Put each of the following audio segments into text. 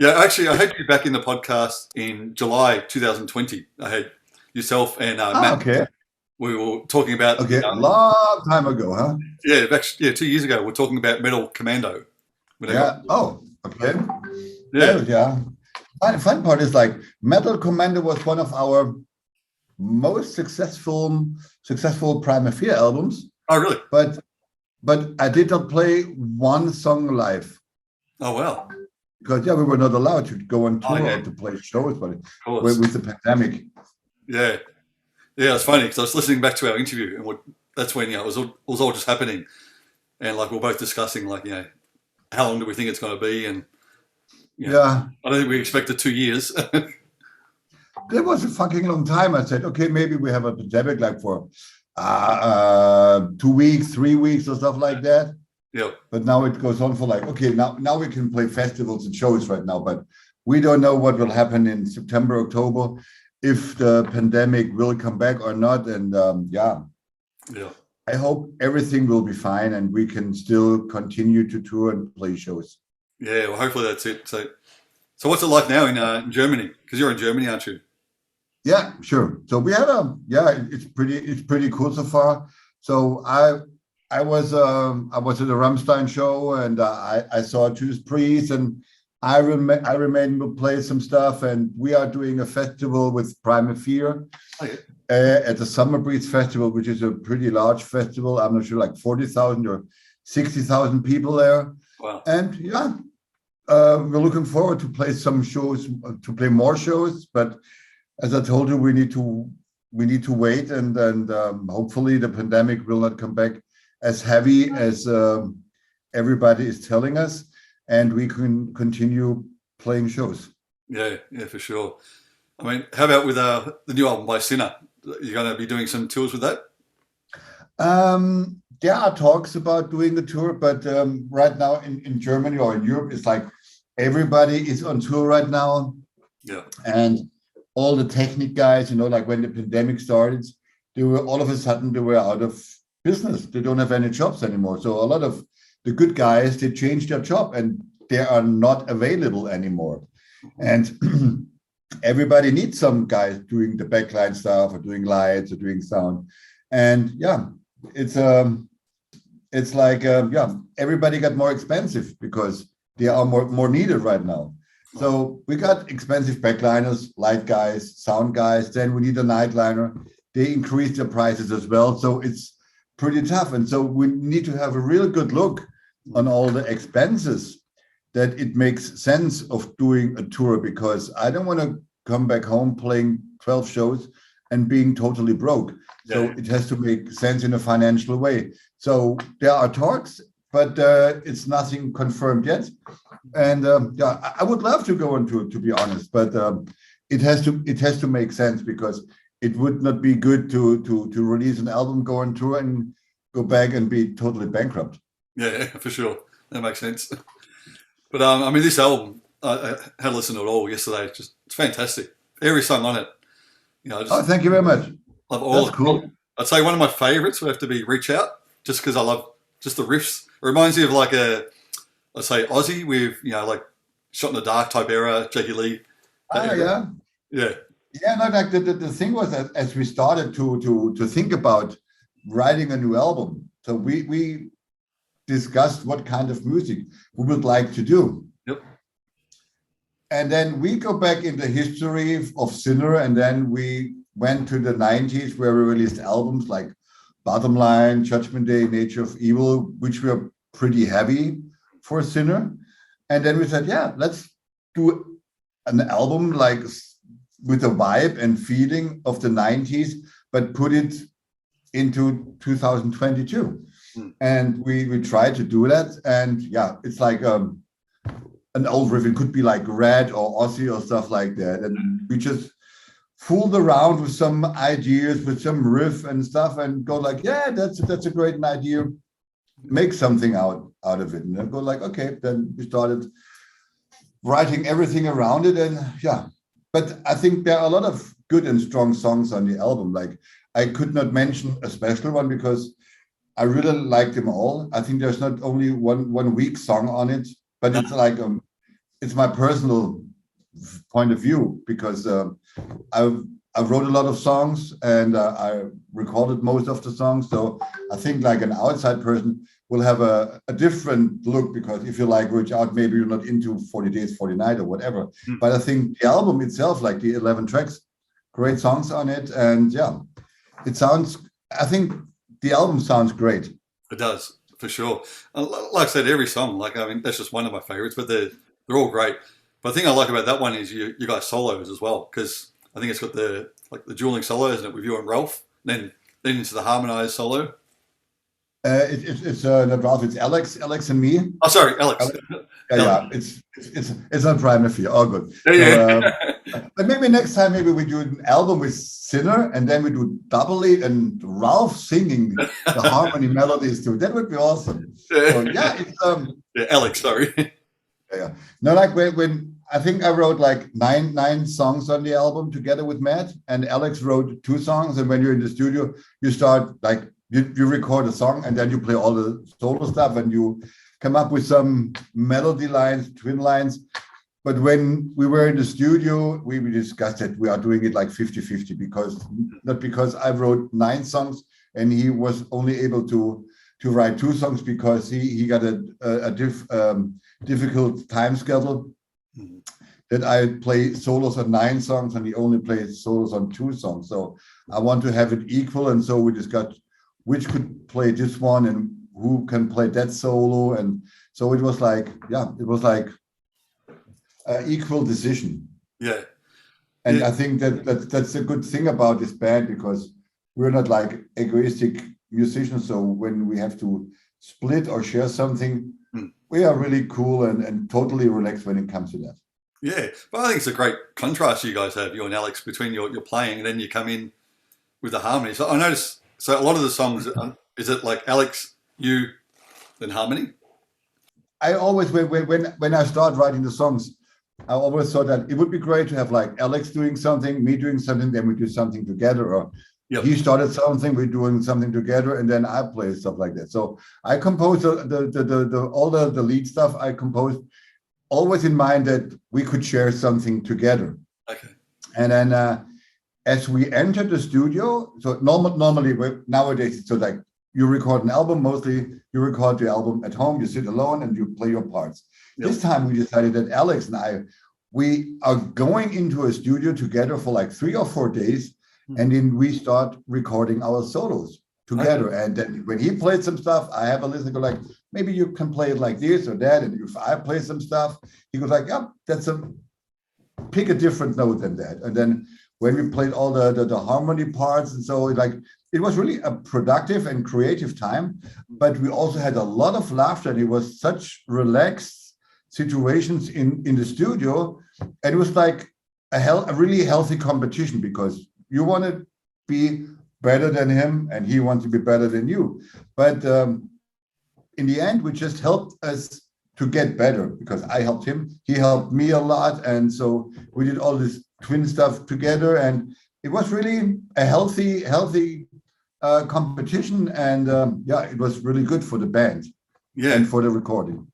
Yeah, actually, I had you back in the podcast in July 2020. I had yourself and Matt. Okay. We were talking about, Okay. Long time ago, huh? yeah, actually, yeah, 2 years ago, we are talking about Metal Commando when I got, Yeah. Oh, okay. yeah. Oh, yeah. Fun part is like Metal Commando was one of our most successful Prima Fear albums, Oh, really? but I did not play one song live Oh, wow. because we were not allowed to go on Oh, tour yeah, or to play shows, but of course. with the pandemic. Yeah, yeah. It's funny because I was listening back to our interview, and that's when it was all just happening, and like we're both discussing like how long do we think it's going to be, and Yeah. I don't think we expected 2 years. There was a fucking long time. I said, okay, maybe we have a pandemic like for 2 weeks, 3 weeks, or stuff like that. Yep. But now it goes on for like, okay, now we can play festivals and shows right now, but we don't know what will happen in September, October, if the pandemic will come back or not. And Yeah. I hope everything will be fine and we can still continue to tour and play shows. Yeah. Well, hopefully that's it. So what's it like now in Germany? Because you're in Germany, aren't you? Yeah, sure. So we had it's pretty cool so far. So I was at the Rammstein show and I saw Judas Priest and I remain will play some stuff and we are doing a festival with Prima Fear Okay. at the Summer Breeze Festival, which is a pretty large festival. I'm not sure, like 40,000 or 60,000 people there. Wow. And we're looking forward to play some shows, to play more shows, but as I told you, we need to wait, and hopefully the pandemic will not come back as heavy as everybody is telling us, and we can continue playing shows. Yeah, for sure. I mean, how about with the new album by Sinner? You're going to be doing some tours with that? There are talks about doing a tour, but right now in Germany or in Europe, it's like everybody is on tour right now. Yeah. And all the technic guys, like when the pandemic started, they were all of a sudden they were out of business. They don't have any jobs anymore. So a lot of the good guys, they changed their job and they are not available anymore. And everybody needs some guys doing the backline stuff or doing lights or doing sound. And it's like everybody got more expensive because they are more needed right now. So we got expensive backliners, light guys, sound guys. Then we need a nightliner. They increased their prices as well. So it's pretty tough. And so we need to have a real good look on all the expenses that it makes sense of doing a tour, because I don't want to come back home playing 12 shows and being totally broke. Yeah. So it has to make sense in a financial way. So there are talks, but it's nothing confirmed yet. And I would love to go on tour, to be honest, but it has to make sense, because it would not be good to release an album, go on tour, and go back and be totally bankrupt. Yeah, for sure. That makes sense. But I mean, this album, I had listened to it all yesterday. It's fantastic. Every song on it. Thank you very much. Love all. That's cool. I'd say one of my favorites would have to be "Reach Out," just because I love just the riffs. It reminds me of like let's say Ozzy with like Shot in the Dark type era, Jackie Lee. Yeah. No, like the thing was that as we started to think about writing a new album, so we discussed what kind of music we would like to do. Yep. And then we go back in the history of Sinner, and then we went to the 90s where we released albums like Bottom Line, Judgment Day, Nature of Evil, which were pretty heavy for Sinner. And then we said, let's do an album like with a vibe and feeling of the 90s, but put it into 2022. And we tried to do that. And it's like an old riff. It could be like Red or Ozzy or stuff like that. And we just fooled around with some ideas, with some riff and stuff, and go like, that's a great idea. Make something out of it. And then go like, okay, then we started writing everything around it. And but I think there are a lot of good and strong songs on the album. Like, I could not mention a special one because I really like them all. I think there's not only one weak song on it, but it's like it's my personal point of view because I wrote a lot of songs and I recorded most of the songs. So I think like an outside person will have a different look because if you like Reach Out, maybe you're not into 40 Days, 40 Nights or whatever. But I think the album itself, like the 11 tracks, great songs on it. And yeah, it sounds, I think the album sounds great. It does, for sure. Like I said, every song, like, I mean, that's just one of my favorites, but they're all great. But the thing I like about that one is you guys solos as well, because I think it's got the dueling solo, isn't it, with you and Ralph? Then into the harmonized solo. It's not Ralph, it's Alex and me. Oh, sorry, Alex. Yeah, it's not Prime Fear. All good. Yeah. But maybe next time, maybe we do an album with Sinner, and then we do double it and Ralph singing the harmony melodies too. That would be awesome. So yeah, it's yeah, Alex. Sorry. Yeah. No, like when I think I wrote like nine songs on the album together with Matt, and Alex wrote 2 songs. And when you're in the studio, you start like you record a song, and then you play all the solo stuff, and you come up with some melody lines, twin lines. But when we were in the studio, we discussed that we are doing it like 50-50 because I wrote 9 songs and he was only able to write 2 songs because he got a difficult time schedule that I play solos on 9 songs and he only plays solos on 2 songs. So I want to have it equal. And so we discussed which could play this one and who can play that solo. And so it was like, yeah, it was like equal decision. Yeah. And yeah. I think that's a good thing about this band because we're not like egoistic musicians. So when we have to split or share something, we are really cool and totally relaxed when it comes to that. Yeah, but I think it's a great contrast you guys have, you and Alex, between your playing and then you come in with the harmony. So I noticed, so a lot of the songs, is it like Alex, you, then harmony? I always, when I start writing the songs, I always thought that it would be great to have like Alex doing something, me doing something, then we do something together, or he started something, we're doing something together, and then I play stuff like that. So I composed all the lead stuff I composed always in mind that we could share something together. Okay. And then as we entered the studio, so normally nowadays it's so like you record an album, mostly you record the album at home, you sit alone and you play your parts. Yep. This time we decided that Alex and we are going into a studio together for like 3 or 4 days, and then we start recording our solos together. Okay. And then when he played some stuff, I have a listen, go like, maybe you can play it like this or that. And if I play some stuff, he goes like, yeah, pick a different note than that. And then when we played all the harmony parts, and so it was really a productive and creative time, but we also had a lot of laughter, and it was such relaxed situations in the studio. And it was like a really healthy competition because you want to be better than him and he wants to be better than you. But in the end, we just helped us to get better because I helped him, he helped me a lot. And so we did all this twin stuff together, and it was really a healthy competition. And yeah, it was really good for the band and for the recording.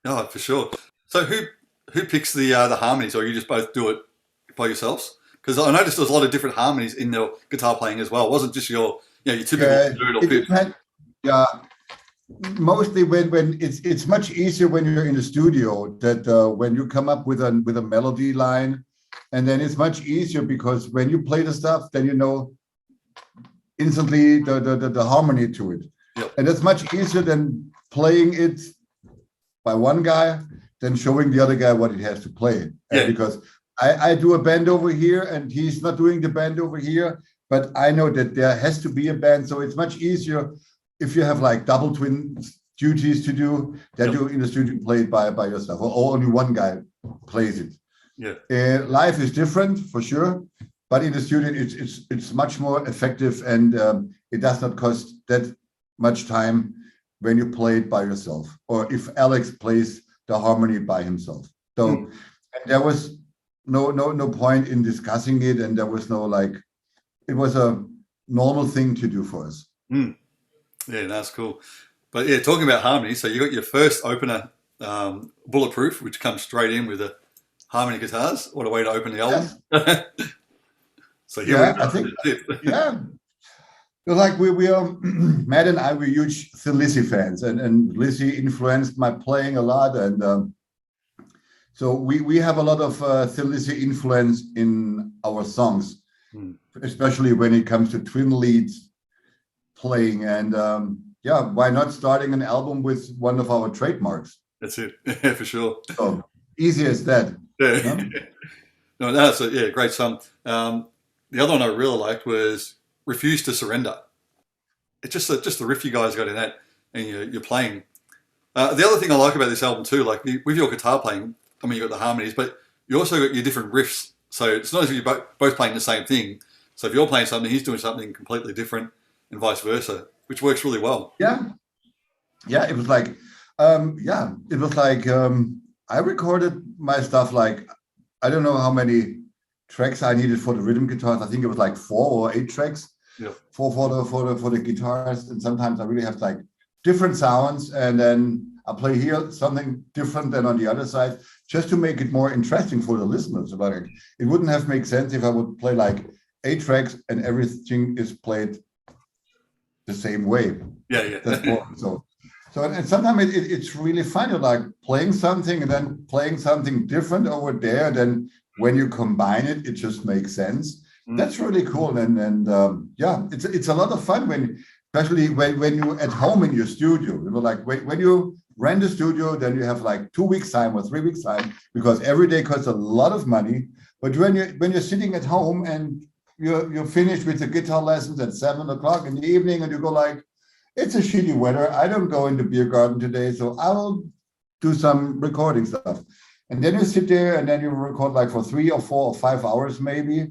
Oh, for sure. So who picks the harmonies, or you just both do it by yourselves? Because I noticed there's a lot of different harmonies in the guitar playing as well. It wasn't just your typical doodle. Yeah, mostly when it's much easier when you're in the studio that when you come up with a melody line, and then it's much easier because when you play the stuff, then you know instantly the harmony to it. Yep. And it's much easier than playing it by one guy than showing the other guy what he has to play. Yeah. Because I do a bend over here and he's not doing the bend over here, but I know that there has to be a bend. So it's much easier if you have like double twin duties to do that. You in the studio play it by yourself, or only one guy plays it. Yeah. Live is different for sure, but in the studio it's much more effective, and it does not cost that much time when you play it by yourself, or if Alex plays the harmony by himself. So and there was no point in discussing it, and there was no it was a normal thing to do for us. Yeah, that's cool. But yeah, talking about harmony, so you got your first opener, Bulletproof, which comes straight in with a harmony guitars. What a way to open the album. Yes. So here Yeah, we go. I think, yeah. Like we are, Matt and I were huge Thin Lizzy fans, and Lizzy influenced my playing a lot, and so we have a lot of Thin Lizzy influence in our songs, especially when it comes to twin leads playing, and yeah, why not starting an album with one of our trademarks? That's it, yeah, for sure. So easy as that. Yeah. Huh? No, that's a yeah, great song. The other one I really liked was "Refuse to Surrender." It's just the riff you guys got in that, and you're playing. The other thing I like about this album too, like with your guitar playing, I mean, you got the harmonies, but you also got your different riffs. So it's not as if you're both playing the same thing. So if you're playing something, he's doing something completely different, and vice versa, which works really well. Yeah, yeah. It was like, yeah, it was like I recorded my stuff like I don't know how many tracks I needed for the rhythm guitars. I think it was like 4 or 8 tracks. Yeah. For the guitars, and sometimes I really have like different sounds, and then I play here something different than on the other side, just to make it more interesting for the listeners. Like it wouldn't have made sense if I would play like 8 tracks and everything is played the same way. Yeah. That's boring. So and sometimes it's really fun. You're like playing something and then playing something different over there. Then when you combine it, it just makes sense. That's really cool, and yeah, it's a lot of fun especially when you're at home in your studio. You know, like when you rent a studio, then you have like 2 weeks time or 3 weeks time, because every day costs a lot of money. But when you're sitting at home and you're finished with the guitar lessons at 7 o'clock in the evening, and you go like, it's a shitty weather, I don't go in the beer garden today, so I will do some recording stuff. And then you sit there and then you record like for 3 or 4 or 5 hours maybe.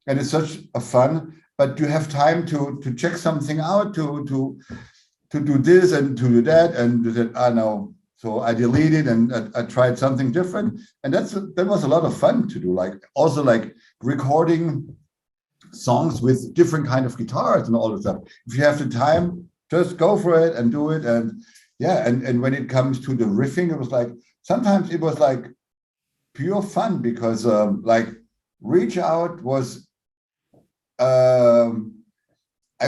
And it's such a fun, but you have time to check something out, to do this and to do that, and you said, I know. So I deleted and I tried something different, and that was a lot of fun to do. Like also like recording songs with different kind of guitars and all that stuff. If you have the time, just go for it and do it. And yeah, and when it comes to the riffing, it was like sometimes it was like pure fun, because like Reach Out was.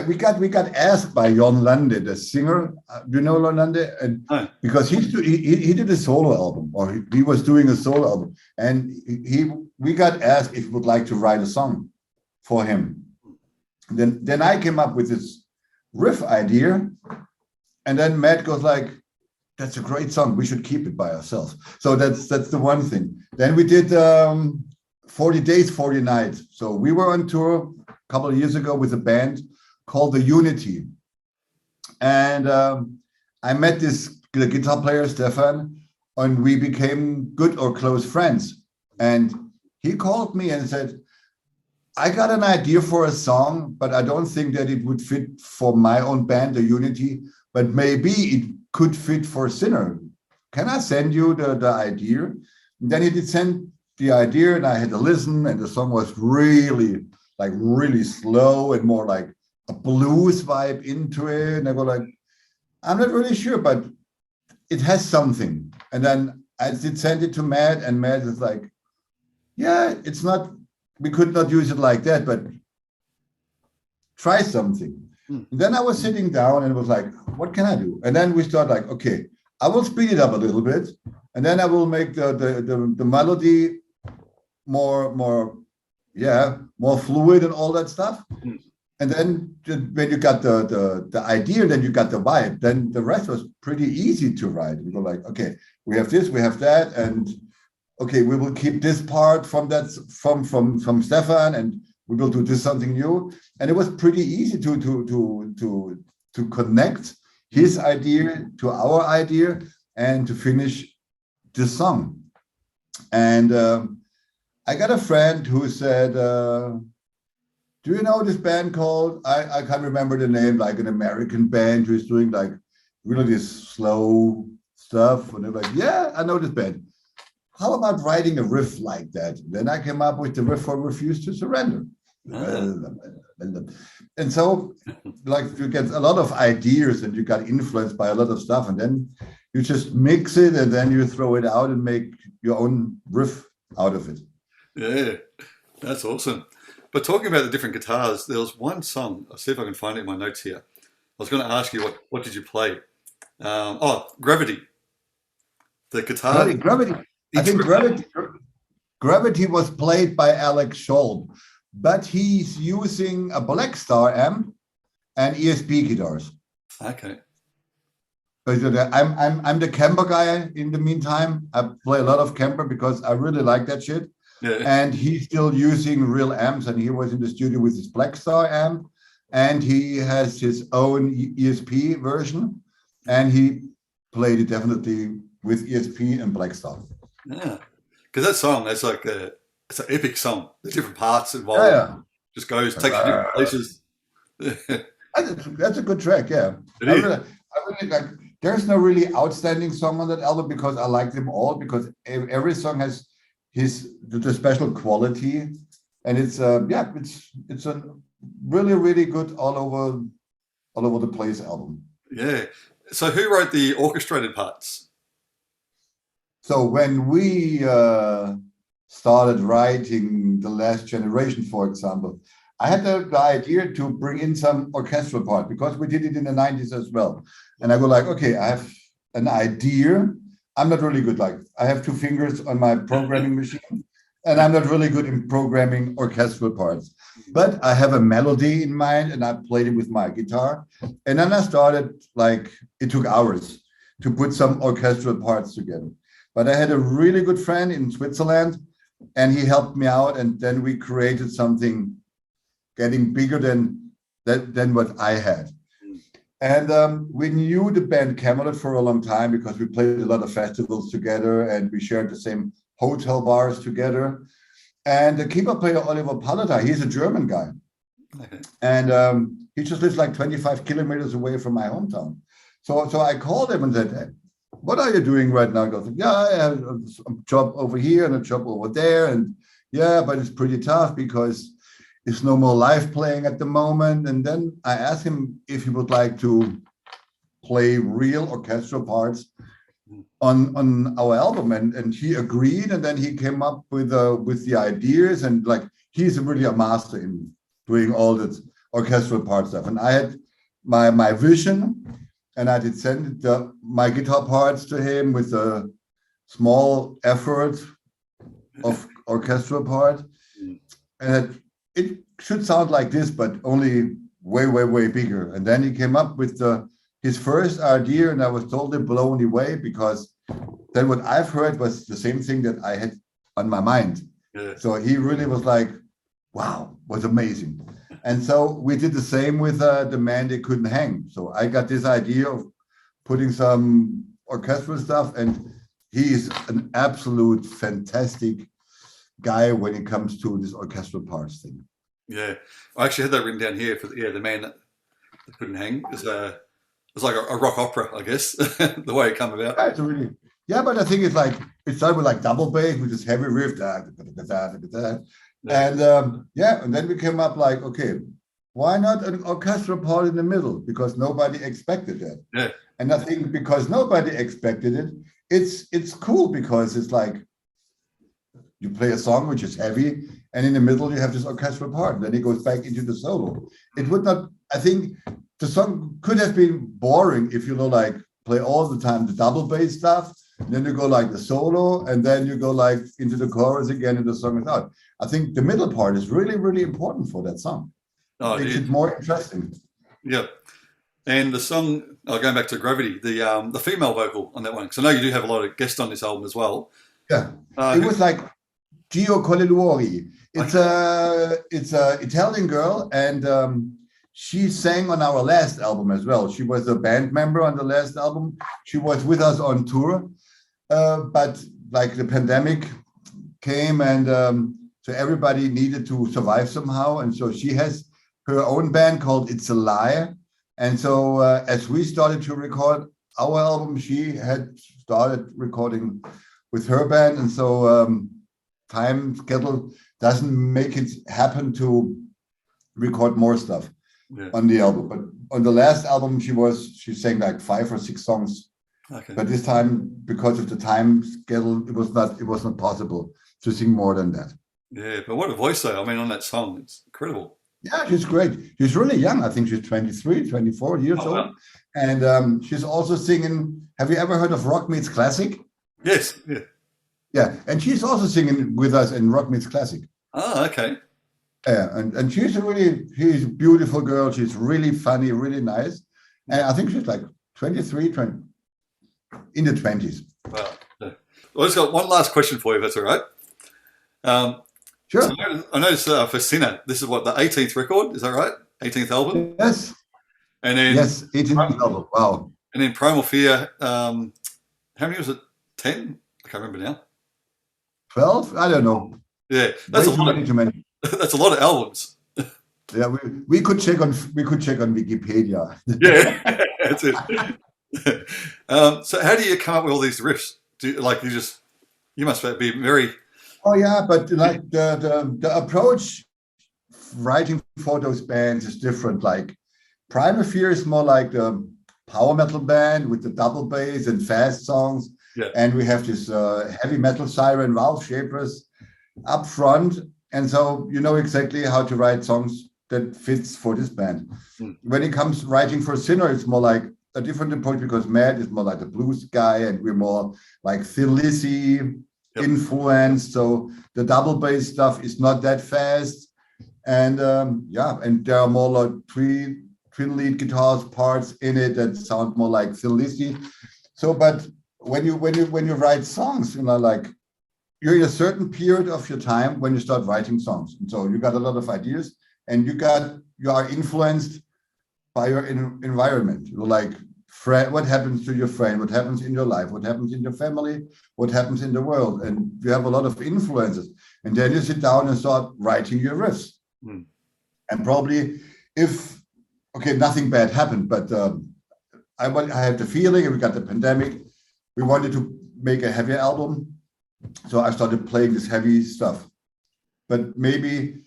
We got asked by Jon Lande, the singer. Do you know Jon Lande? And because he did a solo album, or he was doing a solo album, and we got asked if we would like to write a song for him. Then I came up with this riff idea, and then Matt goes like, "That's a great song. We should keep it by ourselves." So that's the one thing. Then we did 40 Days, 40 Nights. So we were on tour a couple of years ago with a band called the Unity, and I met the guitar player Stefan, and we became good or close friends. And he called me and said, I got an idea for a song, but I don't think that it would fit for my own band, the Unity, but maybe it could fit for Sinner. Can I send you the idea? And then he did send the idea, and I had to listen, and the song was really slow and more like a blues vibe into it. And I go like, I'm not really sure, but it has something. And then I did send it to Matt, and Matt is like, yeah, it's not, we could not use it like that, but try something. And then I was sitting down and was like, what can I do? And then we start like, okay, I will speed it up a little bit, and then I will make the melody more fluid and all that stuff. And then when you got the idea, then you got the vibe, then the rest was pretty easy to write. We go like, okay, we have this, we have that, and okay, we will keep this part from Stefan, and we will do this something new. And it was pretty easy to connect his idea to our idea and to finish the song. And I got a friend who said, do you know this band called, I can't remember the name, like an American band who is doing like really this slow stuff? And they're like, yeah, I know this band. How about writing a riff like that? Then I came up with the riff for Refuse to Surrender. And so like you get a lot of ideas and you got influenced by a lot of stuff, and then you just mix it and then you throw it out and make your own riff out of it. Yeah, that's awesome. But talking about the different guitars, there was one song. I'll see if I can find it in my notes here. I was going to ask you what did you play? Gravity. The guitar. Gravity. I think Gravity was played by Alex Scholb, but he's using a Black Star amp and ESP guitars. Okay. But I'm the Kemper guy in the meantime. I play a lot of Kemper because I really like that shit. Yeah. And he's still using real amps, and he was in the studio with his Black Star amp, and he has his own ESP version, and he played it definitely with ESP and Black Star. Yeah. Because that song, it's an epic song. The different parts involved. Yeah. Just goes, takes you different places. That's a good track, yeah. I really like. There's no really outstanding song on that album because I like them all, because every song has the special quality, and it's a really good all over the place album. Yeah. So who wrote the orchestrated parts? So when we started writing The Last Generation, for example, I had the idea to bring in some orchestral part because we did it in the 90s as well. And I go like, okay, I have an idea. I'm not really good. Like, I have two fingers on my programming machine, and I'm not really good in programming orchestral parts. But I have a melody in mind, and I played it with my guitar. And then I started, like, it took hours to put some orchestral parts together. But I had a really good friend in Switzerland, and he helped me out. And then we created something getting bigger than what I had. And we knew the band Camelot for a long time because we played a lot of festivals together and we shared the same hotel bars together. And the keyboard player, Oliver Palata, he's a German guy. Okay. And he just lives like 25 kilometers away from my hometown. So I called him and said, hey, what are you doing right now? He goes, yeah, I have a job over here and a job over there. And yeah, but it's pretty tough because it's no more live playing at the moment. And then I asked him if he would like to play real orchestral parts on our album, and he agreed. And then he came up with the ideas, and like he's really a master in doing all this orchestral part stuff. And I had my vision, and I did send my guitar parts to him with a small effort of orchestral part, and it should sound like this, but only way bigger. And then he came up with his first idea, and I was totally blown away because then what I've heard was the same thing that I had on my mind. Yeah. So he really was like, wow, was amazing. And so we did the same with The Man They Couldn't Hang. So I got this idea of putting some orchestral stuff, and he is an absolute fantastic guy when it comes to this orchestral parts thing. Yeah, I actually had that written down here for The Man That Couldn't Hang. It's like a rock opera, I guess, the way it came about. Yeah, it's really, yeah, but I think it started with like double bass with this heavy riff, and and then we came up like, okay, why not an orchestral part in the middle? Because nobody expected that. Yeah. And I think because nobody expected it, it's cool because it's like you play a song which is heavy, and in the middle you have this orchestral part. Then it goes back into the solo. It would not. I think the song could have been boring if you like play all the time the double bass stuff. Then you go like the solo, and then you go like into the chorus again, and the song is out. I think the middle part is really, really important for that song. Oh, it makes it more interesting. Yeah. And the song, going back to Gravity, the female vocal on that one, because I know you do have a lot of guests on this album as well. Yeah, it was like Gio Coliluori. It's a Italian girl, and she sang on our last album as well. She was a band member on the last album. She was with us on tour, but like the pandemic came, and so everybody needed to survive somehow, and so she has her own band called It's a Lie. And so as we started to record our album, she had started recording with her band. And so time schedule doesn't make it happen to record more stuff on the album. But on the last album, she sang like 5 or 6 songs. Okay. But this time, because of the time schedule, it was not possible. to sing more than that. Yeah, but what a voice though. I mean, on that song, it's incredible. Yeah, she's great. She's really young. I think she's 23, 24 years Oh, old. wow. And she's also singing. Have you ever heard of Rock Meets Classic? Yes. Yeah. Yeah, and she's also singing with us in Rock Meets Classic. Oh, okay. Yeah, and she's a beautiful girl. She's really funny, really nice. And I think she's like 23, 20, in the 20s. Wow. Yeah. Well, I just got one last question for you, if that's all right. Sure. So I noticed for Sinner, this is what, the 18th record, is that right? 18th album? Yes. And then, Yes, 18th album. Wow. And then Primal Fear, how many was it? 10? I can't remember now. 12? I don't know. Yeah, that's Way too many. That's a lot of albums. Yeah, we could check on Wikipedia. Yeah, that's it. So how do you come up with all these riffs? You must be very. Oh yeah, but like the approach writing for those bands is different. Like Primal Fear is more like the power metal band with the double bass and fast songs. Yeah. And we have this heavy metal siren, Valve Shapers, up front. And so you know exactly how to write songs that fits for this band. When it comes writing for Sinner, it's more like a different approach because Matt is more like a blues guy and we're more like Thin Lizzy influenced. So the double bass stuff is not that fast. And and there are more like twin lead guitars parts in it that sound more like Thin Lizzy. So, but when you write songs, you know, like you're in a certain period of your time when you start writing songs. And so you got a lot of ideas and you are influenced by your environment. You're like, what happens to your friend? What happens in your life? What happens in your family? What happens in the world? And you have a lot of influences. And then you sit down and start writing your riffs. And probably nothing bad happened, but I had the feeling, and we got the pandemic, we wanted to make a heavier album. So I started playing this heavy stuff. But maybe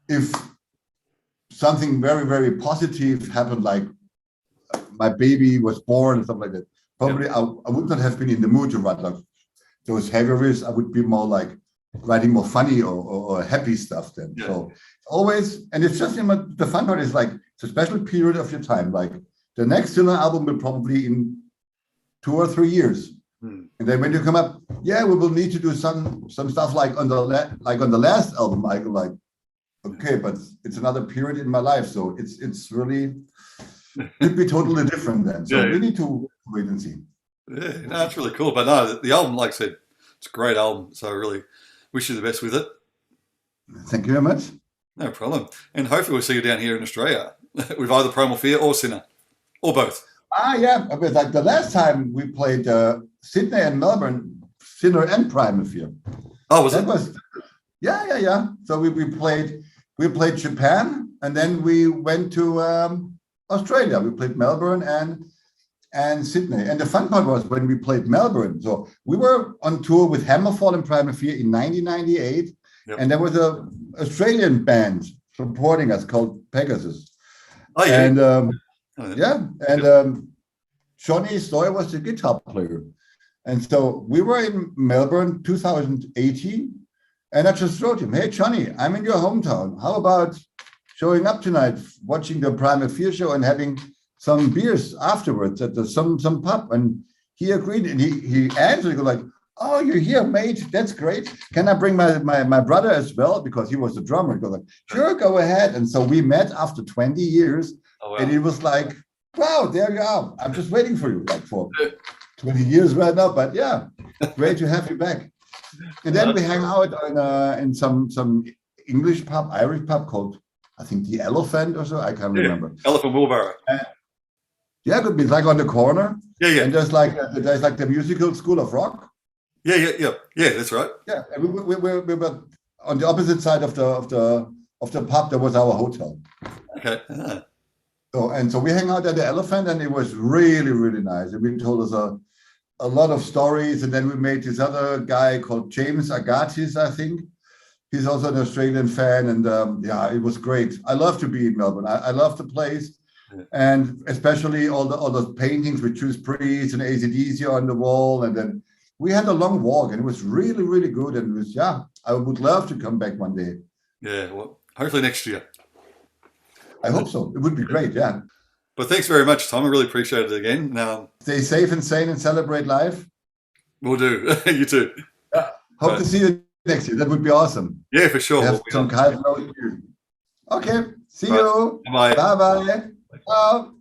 if something very, very positive happened, like my baby was born and stuff like that, probably I would not have been in the mood to write like those heavy riffs. I would be more like writing more funny or happy stuff then. Yeah. So always, and it's just, the fun part is like, it's a special period of your time. Like the next Sinner album will probably in 2 or 3 years. And then when you come up, we will need to do some stuff like on the last album. I go like, okay, but it's another period in my life, so it's really it'd be totally different then. So we need to wait and see. Yeah, no, that's really cool. But no, the album, like I said, it's a great album. So I really wish you the best with it. Thank you very much. No problem. And hopefully we'll see you down here in Australia with either Primal Fear or Sinner, or both. Yeah, but like the last time we played Sydney and Melbourne, Sinner and Primal Fear. Oh, that was yeah. So we played Japan, and then we went to Australia. We played Melbourne and Sydney. And the fun part was when we played Melbourne. So we were on tour with Hammerfall and Primal Fear in 1998, and there was a Australian band supporting us called Pegasus. Oh yeah. And Johnny Stoy was the guitar player. And so we were in Melbourne 2018, and I just wrote him, hey, Johnny, I'm in your hometown. How about showing up tonight, watching the Primal Fear show and having some beers afterwards at some pub? And he agreed, and he answered like, oh, you're here, mate. That's great. Can I bring my brother as well? Because he was the drummer. He goes like, sure, go ahead. And so we met after 20 years. Oh, wow. And it was like, wow, there you are. I'm just waiting for you, like for 20 years right now. But yeah, great to have you back. And then we hang out in some English pub, Irish pub called, I think, The Elephant or so. I can't remember. Elephant Wheelbarrow. Yeah, it could be like on the corner. Yeah. And there's like the musical School of Rock. Yeah, that's right. Yeah, and we were on the opposite side of the pub. There was our hotel. Okay. So we hang out at the Elephant, and it was really, really nice. And we told us a lot of stories, and then we met this other guy called James Agatis, I think. He's also an Australian fan, and it was great. I love to be in Melbourne. I love the place, and especially all the paintings with Judas Priest and AC/DC on the wall, and then we had a long walk and it was really, really good. And it was, yeah, I would love to come back one day. Yeah, well, hopefully next year. I hope so. It would be great. Yeah. But thanks very much, Tom. I really appreciate it again. Now, Stay safe and sane and celebrate life. we'll do. You too. Hope to see you next year. That would be awesome. Yeah, for sure. Have some kind of. Okay. See you. Bye. Bye bye. Ciao.